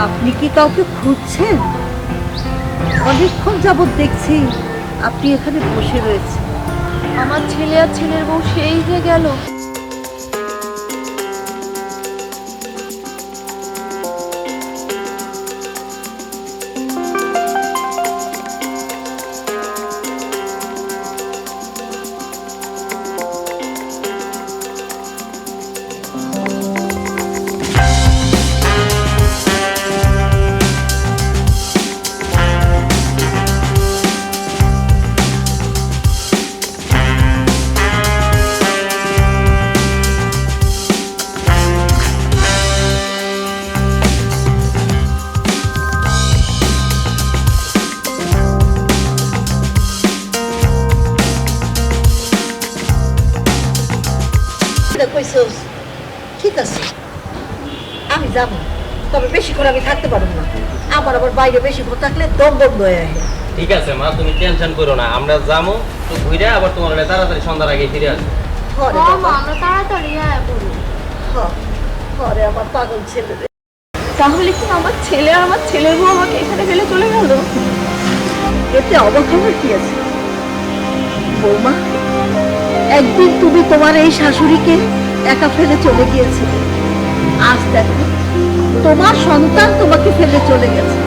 আপনি কি কাউকে খুঁজছেন? অনেকক্ষণ যাবৎ দেখছি আপনি এখানে বসে রয়েছে। আমার ছেলে আর ছেলের বউ সেই যে গেল। কইছস ঠিক আছে, আমি যাব, তবে বেশিক্ষণ আমি থাকতে পারবো না। আমার আবার বাইরে বেশিক্ষণ থাকলে দম বন্ধ হয়ে আসে। ঠিক আছে মা, তুমি টেনশন করো না, আমরা যাবো তো ঘুরে আবার তোমার তাড়াতাড়ি সন্ধ্যার আগে ফিরে আসবো। ঘরে বাবা, আমরা তাড়াতাড়ি পড়ি। ঘরে আমার পাগল ছেলে রে। তাহলে কি আমার ছেলে আর আমার ছেলের বউ আমাকে এখানে ফেলে চলে গেল? এতে অবাক হওয়ার কি আছে বৌমা? একদিন তুমি তোমার এই শাশুড়িকে একা ফেলে চলে গিয়েছিলে, আজ দেখো তোমার সন্তান তোমাকে ফেলে চলে গেছে।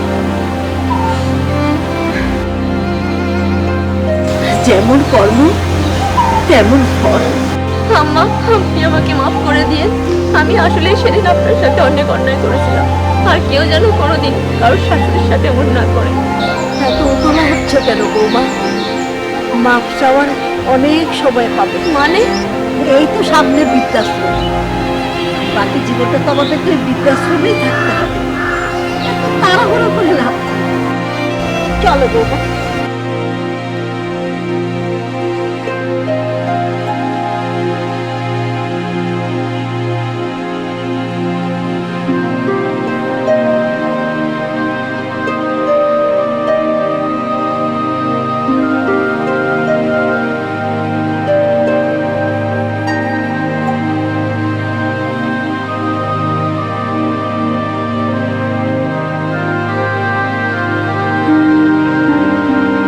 যেমন কর্ম তেমন ফল। আম্মা, আপনি আমাকে মাফ করে দিয়ে। আমি আসলে সেদিন আপনার সাথে অনেক অন্যায় করেছিলাম। আর কেউ যেন কোনোদিন কারোর শাশুড়ির সাথে এমন না করে। এত উতলা হচ্ছে কেন বৌমা? মাপ চাওয়ার অনেক সময় পাবে। মানে? এই তো সামনে বৃদ্ধাশ্রম, বাকি জীবনটা তো আমাদেরকে বৃদ্ধাশ্রমেই থাকতে হবে। তাড়াহুড়ো করে লাভ। চলো বৌমা।